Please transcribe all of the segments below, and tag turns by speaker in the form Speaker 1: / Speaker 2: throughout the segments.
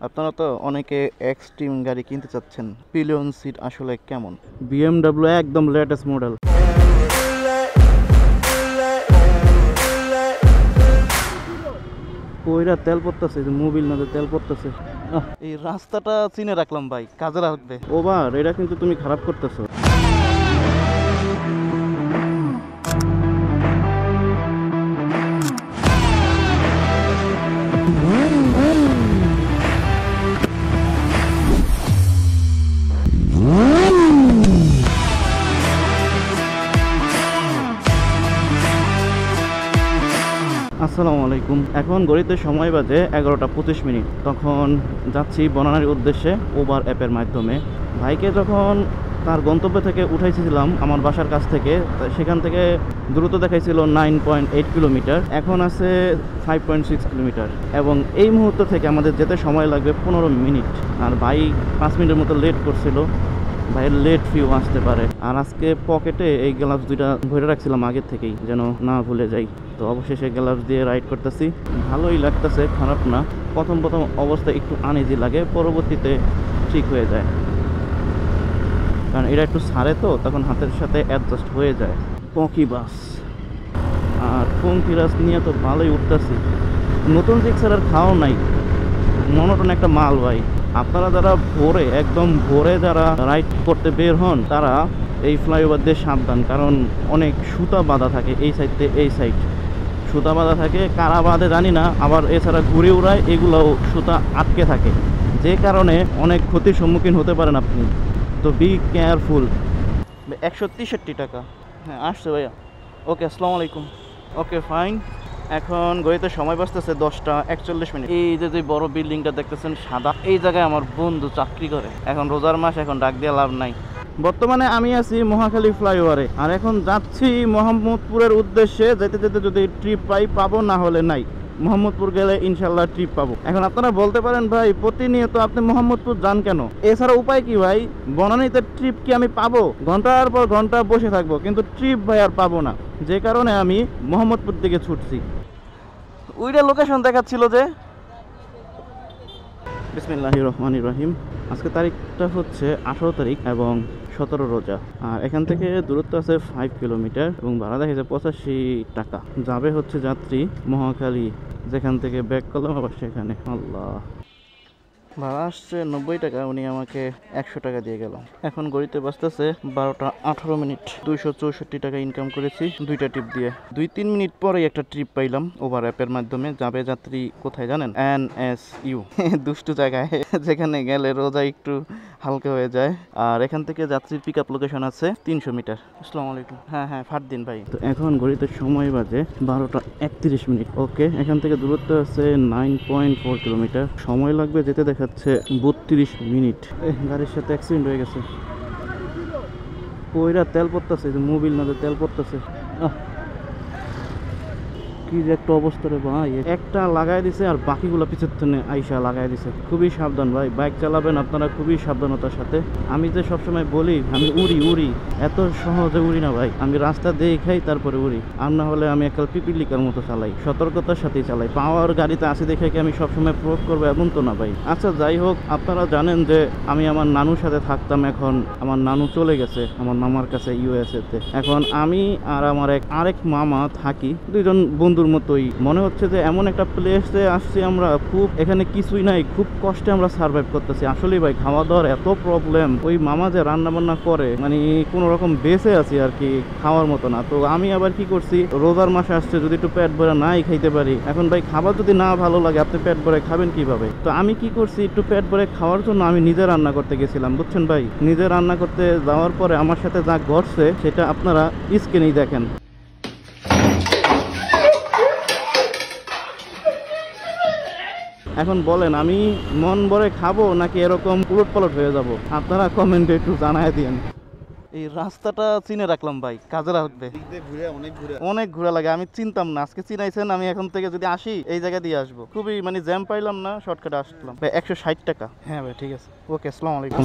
Speaker 1: আপনারা তো অনেকে এক্সট্রিম গাড়ি কিনতে চাচ্ছেন, পিলিয়ন সিট আসলে কেমন? BMW একদম লেটেস্ট মডেল। কইরা তেল পড়তেছে, মোবিল নদে তেল পড়তেছে। এই রাস্তাটা চিনে রাখলাম ভাই, কাজে লাগবে। ওভার এটা কিন্তু তুমি খারাপ করতেছো। আসসালামু আলাইকুম। এখন ঘড়িতে সময় বাজে 11:25। তখন যাচ্ছি বনানীর উদ্দেশ্যে উবার অ্যাপের মাধ্যমে। ভাইকে যখন তার গন্তব্য থেকে উঠাইছিলাম আমার বাসার কাছ থেকে, সেখান থেকে দ্রুত দেখাইছিল 9.8 কিলোমিটার, এখন আছে 5.6 কিলোমিটার। এবং এই মুহূর্ত থেকে আমাদের যেতে সময় লাগবে 15 মিনিট। আর ভাই 5 মিনিটের মতো লেট করছিল। ভাইয়ের লেট ফিউ আসতে পারে। আর আজকে পকেটে এই গ্লাভস দুইটা ভরে রাখছিলাম আগের থেকেই, যেন না ভুলে যাই। তো অবশেষে গ্লাভস দিয়ে রাইড করতেছি, ভালোই লাগতেছে, খারাপ না। প্রথম অবস্থা একটু আনইজি লাগে, পরবর্তীতে ঠিক হয়ে যায়, কারণ এটা একটু ছাড়ে তো তখন হাতের সাথে অ্যাডজাস্ট হয়ে যায়। পকি বাস আর পঙ্কিরাজ নিয়ে তো ভালোই উঠতেছি। নতুন জিক্সার আর খাওয়াও নাই, মনোটন একটা মাল ভাই। আপনারা যারা একদম ভোরে যারা রাইড করতে বের হন, তারা এই ফ্লাইওভার দিয়ে সাবধান, কারণ অনেক সুতা বাঁধা থাকে এই সাইড থেকে এই সাইড। সুতা বাঁধা থাকে, কারা বাঁধে জানি না, আবার এছাড়া ঘুরে উড়ায়, এগুলোও সুতা আটকে থাকে, যে কারণে অনেক ক্ষতির সম্মুখীন হতে পারেন আপনি। তো বি কেয়ারফুল। 163 টাকা। হ্যাঁ আসছে ভাইয়া। ওকে, আসসালামু আলাইকুম। Okay fine. এখন ঘড়িতে সময় বাঁচতেছে 10:41। এই যে বড় বিল্ডিংটা দেখতেছেন সাদা, এই জায়গায় আমার বন্ধু চাকরি করে। এখন রোজার মাস, এখন ডাক দিয়ে লাভ নাই। বর্তমানে আমি আছি মহাখালী ফ্লাইওভারে, আর এখন যাচ্ছি মোহাম্মদপুরের উদ্দেশ্যে। যেতে যেতে যদি ট্রিপ পাই পাবো, না হলে নাই। মোহাম্মদপুর গেলে ইনশাল্লাহ ট্রিপ পাবো। এখন আপনারা বলতে পারেন, ভাই প্রতিনিয়ত আপনি মোহাম্মদপুর যান কেন? এছাড়া উপায় কি ভাই? বনানীতে ট্রিপ কি আমি পাবো? ঘন্টার পর ঘন্টা বসে থাকবো, কিন্তু ট্রিপ ভাই আর পাবো না, যে কারণে আমি মোহাম্মদপুর দিকে ছুটছি। ওইটা লোকেশন দেখাচ্ছিল যে। বিসমিল্লাহির রহমানির রহিম। আজকে তারিখটা হচ্ছে 18 তারিখ এবং 17 রোজা। আর এখান থেকে দূরত্ব আছে 5 কিলোমিটার এবং ভাড়া দেখেছে 85 টাকা। যাবে হচ্ছে যাত্রী মহাখালী, যেখান থেকে ব্যাক করলাম আবার সেখানে। আল্লাহ, ভাড়া আসছে 90 টাকা, উনি আমাকে 100 টাকা দিয়ে গেল। এখন ঘড়িতে বাজতেছে 12:18। 264 টাকা ইনকাম করেছি দুইটা ট্রিপ দিয়ে। 2-3 মিনিট পরেই একটা ট্রিপ পাইলাম ওভার অ্যাপের মাধ্যমে। যাবে যাত্রী কোথায় জানেন? NSU। দুষ্টু জায়গায়, যেখানে গেলে রোজা একটু হালকা হয়ে যায়। আর এখান থেকে যাত্রীর পিক আপ লোকেশন আছে 300 মিটার। আসসালামু আলাইকুম। হ্যাঁ ফাট দিন ভাই। তো এখন ঘড়িতে সময় বাজে 12:31। ওকে, এখান থেকে দূরত্ব আছে 9.4 কিলোমিটার। সময় লাগবে যেতে দেখাচ্ছে 32 মিনিট। গাড়ির সাথে অ্যাক্সিডেন্ট হয়ে গেছে। কইরা তেল পড়তেছে, মোবিল নদে তেল পড়তেছে। কি যে একটা অবস্থা রে ভাই। একটা লাগাই দিছে আর বাকিগুলো পিছের থেকে আইসা লাগাই দিছে। খুবই সাবধান ভাই, বাইক চালাবেন আপনারা খুবই সাবধানতার সাথে। আমি যে সবসময় বলি আমি উড়ি, এত সহজে উড়ি না ভাই। আমি রাস্তা দেখাই তারপরে উড়ি, আর না হলে আমি একটা পিপিলিকার মতো চালাই, সতর্কতার সাথেই চালাই। পাওয়ার গাড়িতে আসি দেখে কি আমি সবসময় প্রয়োগ করবো এমন তো না ভাই। আচ্ছা যাই হোক, আপনারা জানেন যে আমি আমার নানুর সাথে থাকতাম, এখন আমার নানু চলে গেছে আমার মামার কাছে USA তে। এখন আমি আর আমার আরেক মামা থাকি, দুইজন বন্ধুর মতোই। মনে হচ্ছে যে এমন একটা প্লেসে আসছি আমরা, খুব এখানে কিছুই নাই, খুব কষ্টে আমরা সার্ভাইভ করতেছি। আসলে ভাই খাওয়া দাওয়ার এত প্রবলেম। ওই মামা যে রান্না বান্না করে, মানে কোনো রকম বেঁচে আছি আর কি, খাওয়ার মতো না। তো আমি আবার কি করছি, রোজার মাসে আসছে, যদি একটু পেট ভরে নাই খাইতে পারি। এখন ভাই খাবার যদি না ভালো লাগে, আপনি পেট ভরে খাবেন কিভাবে? তো আমি কি করছি, একটু পেট ভরে খাওয়ার জন্য আমি নিজে রান্না করতে গেছিলাম, বুঝছেন ভাই। নিজে রান্না করতে যাওয়ার পরে আমার সাথে যা ঘটছে সেটা আপনারা স্ক্রিনেই দেখেন। এখন বলেন আমি মন ভরে খাবো নাকি এরকম উলটপালট হয়ে যাব? আপনারা কমেন্টে একটু জানায় দিন। এই রাস্তাটা চিনে রাখলাম ভাই, কাজে লাগবে। অনেক ঘোরা লাগে, আমি চিনতাম না, আজকে চিনাইছেন। আমি এখন থেকে যদি আসি এই জায়গা দিয়ে আসবো। খুবই জ্যাম পাইলাম না, শর্টকাটে আসলাম। 160 টাকা। হ্যাঁ ভাই ঠিক আছে। ওকে, আসসালামু আলাইকুম।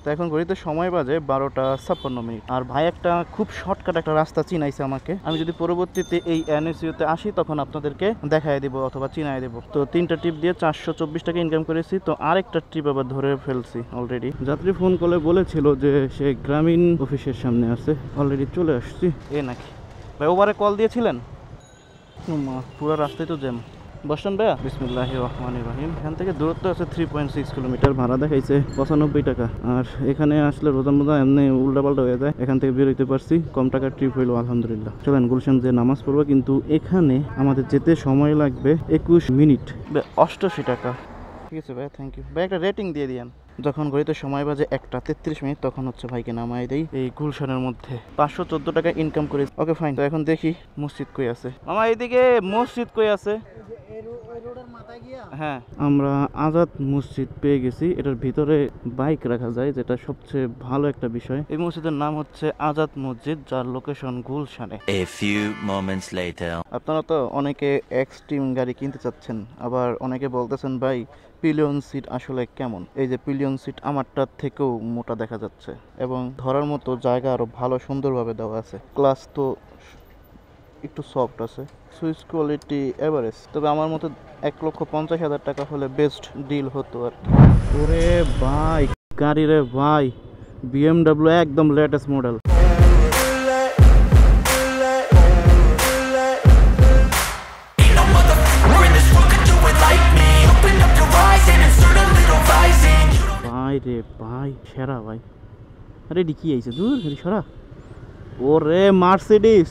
Speaker 1: তো এখন ঘড়িতে সময় বাজে 12:56। আর ভাই একটা খুব শর্টকাট একটা রাস্তা চিনাইছে আমাকে। আমি যদি পরবর্তীতে এই NSU-তে আসি তখন আপনাদেরকে দেখায় দিব অথবা চিনাই দেব। তো 3টা ট্রিপ দিয়ে 424 টাকা ইনকাম করেছি। তো আরেকটা ট্রিপ আবার ধরে ফেলছি অলরেডি। যাত্রী ফোন করে বলেছিল যে সে গ্রামীণ অফিসের সামনে আছে, অলরেডি চলে আসছি। এ নাকি ভাই ওভারে কল দিয়েছিলেন? পুরো রাস্তায় তো জ্যাম। বসছেন ভাইয়া? বিসমিল্লাহির রহমানির রহিম। এখান থেকে দূরত্ব আছে 3.6 কিলোমিটার। ভাড়া দেখাইছে 95 টাকা। আর এখানে আসলে রোজা এমনি উল্টাপাল্টা হয়ে যায়। এখান থেকে বেরোতে পারছি, কম টাকার ট্রিপ হইলো আলহামদুলিল্লাহ। চলেন গুলশান যে নামাজ পড়বো, কিন্তু এখানে আমাদের যেতে সময় লাগবে 21 মিনিট। 88 টাকা। ঠিক আছে ভাই, থ্যাংক ইউ ভাই। একটা রেটিং দিয়ে দিয়েন। যখন ঘড়িতে সময় বাজে 1:33 তখন হচ্ছে ভাইকে নামাই দেই এই গুলশানের মধ্যে। 514 টাকা ইনকাম করে। Okay fine. তো এখন দেখি মসজিদ কই আছে। মামা এইদিকে মসজিদ কই আছে? হ্যাঁ, আমরা আজাদ মসজিদ পেয়ে গেছি। এটার ভিতরে বাইক রাখা যায়, যেটা সবচেয়ে ভালো একটা বিষয়। এই মসজিদের নাম হচ্ছে আজাদ মসজিদ, যার লোকেশন গুলশানে।
Speaker 2: A few moments later.
Speaker 1: আপনারা তো অনেকে এক্সট্রিম গাড়ি কিনতে চাচ্ছেন, আবার অনেকে বলতেছেন ভাই পিলিয়ন সিট আসলে কেমন। এই যে পিলিয়ন সিট আমারটার থেকেও মোটা দেখা যাচ্ছে এবং ধরার মতো জায়গা আরো ভালো সুন্দরভাবে দেওয়া আছে। ক্লাস তো একটু সফট আছে, সুইচ কোয়ালিটি এভারেজ। তবে আমার মতো 1,50,000 টাকা হলে বেস্ট ডিল হতো আর কি। ওরে ভাই গাড়ি রে ভাই, BMW একদম লেটেস্ট মডেল। ভাই রে ভাই সেরা ভাই। আরে এটি কি আইছে? দূর এটি সরা। ওরে মার্সিডিস,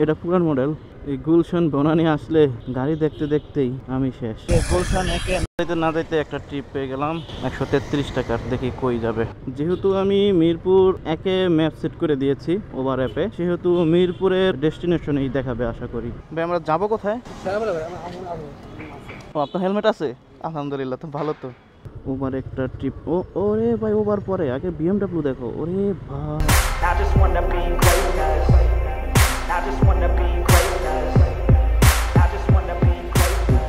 Speaker 1: এটা পুরান মডেল। এই গুলশান বনানী আসলে গাড়ি দেখতে দেখতেই আমি শেষ। গুলশান একে না যাইতে একটা ট্রিপ পেয়ে গেলাম 133 টাকার। দেখি কই যাবে। যেহেতু আমি মিরপুর একে ম্যাপ সেট করে দিয়েছি ওভার অ্যাপে, সেহেতু মিরপুরের ডেস্টিনেশনেই দেখাবে আশা করি। ভাই আমরা যাবো কোথায়? ও আপনার হেলমেট আছে? আলহামদুলিল্লাহ, তো ভালো। তো ওভার একটা ট্রিপ। ওরে ভাই ওভার পরে আগে BMW দেখো। ওরে ভাই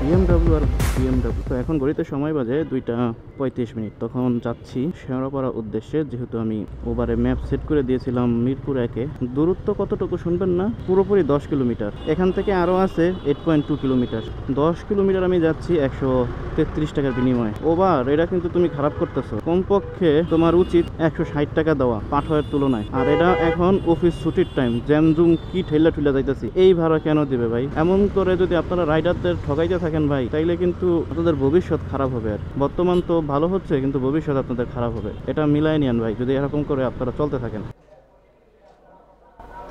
Speaker 1: BMW আর BMW। তো এখন ঘড়িতে সময় বাজে 2:35। তখন যাচ্ছি শেওড়াপাড়া উদ্দেশ্যে। যেহেতু আমি ওভারে ম্যাপ সেট করে দিয়েছিলাম মিরপুর একে। দূরত্ব কতটুকু শুনবেন না, পুরোপুরি 10 কিলোমিটার। এখান থেকে আরও আছে 8.2 কিলোমিটার। 10 কিলোমিটার আমি যাচ্ছি 133 টাকার বিনিময়ে। ওভার এটা কিন্তু তুমি খারাপ করতেছো। কমপক্ষে তোমার উচিত 160 টাকা দেওয়া পাঠাওয়ের তুলনায়। আর এটা এখন অফিস ছুটির টাইম, জ্যামজুম কি ঠেলা ঠুলা যাইতেছি। এই ভাড়া কেন দিবে ভাই? এমন করে যদি আপনারা রাইডারদের ঠকাইতে থাকেন ভাই, তাইলে কিন্তু আপনাদের ভবিষ্যৎ খারাপ হবে। আর বর্তমান তো ভালো হচ্ছে, কিন্তু ভবিষ্যৎ আপনাদের খারাপ হবে। এটা মিলাই নিয়ান ভাই, যদি এরকম করে আপনারা চলতে থাকেন।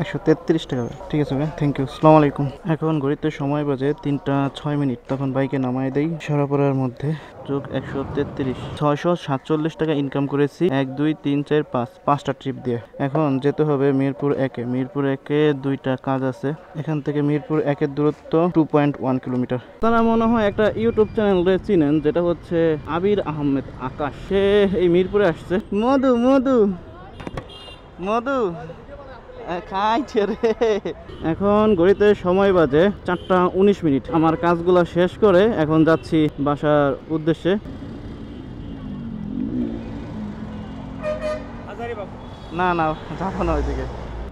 Speaker 1: 133 টাকা। ঠিক আছে ভাই, থ্যাংক ইউ। আসসালামু আলাইকুম। এখন ঘড়িতে সময় বাজে 3:06। তখন বাইকে নামাই দেই শেওড়াপাড়ার মধ্যে। যোগ 133, 647 টাকা ইনকাম করেছি 1, 2, 3, 4, 5 5টা ট্রিপ দিয়ে। এখন যেতে হবে মিরপুর একে। মিরপুর একে 2টা কাজ আছে। এখান থেকে মিরপুর একের দূরত্ব 2.1 কিলোমিটার। তারা মনে হয় একটা ইউটিউব চ্যানেল চিনেন, যেটা হচ্ছে আবির আহমেদ আকাশ। সে এই মিরপুরে আসছে। মধু মধু মধু খাইছে রে। এখন ঘড়িতে সময় বাজে 4:19। আমার কাজগুলো শেষ করে এখন যাচ্ছি বাসার উদ্দেশ্যে। না না যাবো না ওইদিকে।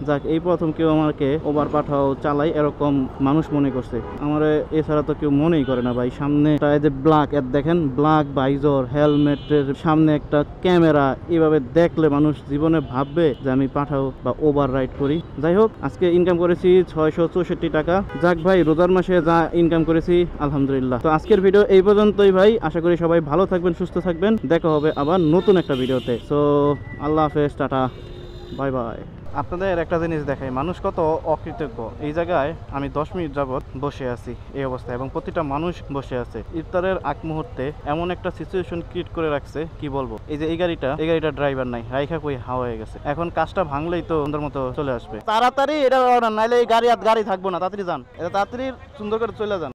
Speaker 1: যাক, এই প্রথম কেউ আমাকে ওভার পাঠাও চালাই এরকম মানুষ মনে করছে। আমার এছাড়া তো কেউ মনেই করে না ভাই। সামনে যে ব্ল্যাক এর দেখেন, ব্ল্যাক বাইজর, হেলমেটের সামনে একটা ক্যামেরা, এভাবে দেখলে মানুষ জীবনে ভাববে যে আমি পাঠাও বা ওভার রাইড করি। যাই হোক, আজকে ইনকাম করেছি 664 টাকা। যাক ভাই, রোজার মাসে যা ইনকাম করেছি আলহামদুলিল্লাহ। তো আজকের ভিডিও এই পর্যন্তই ভাই। আশা করি সবাই ভালো থাকবেন, সুস্থ থাকবেন। দেখা হবে আবার নতুন একটা ভিডিওতে। সো আল্লাহ হাফেজ, টাটা, বাই বাই। আপনাদের একটা জিনিস দেখাই, মানুষ কত অকৃতজ্ঞ। এই জায়গায় আমি 10 মিনিট যাবত বসে আছি এই অবস্থায়, এবং প্রতিটা মানুষ বসে আছে। ইফতারের আগ মুহূর্তে এমন একটা সিচুয়েশন ক্রিয়েট করে রাখছে, কি বলবো। এই যে এই গাড়িটা ড্রাইভার নাই, রাইখা কই হাওয়া হয়ে গেছে। এখন কাজটা ভাঙলেই তো সুন্দর মতো চলে আসবে। তাড়াতাড়ি এটা নাইলে এই গাড়ি থাকবো না। তাড়াতাড়ি যান, এটা তাড়াতাড়ি সুন্দর করে চলে যান।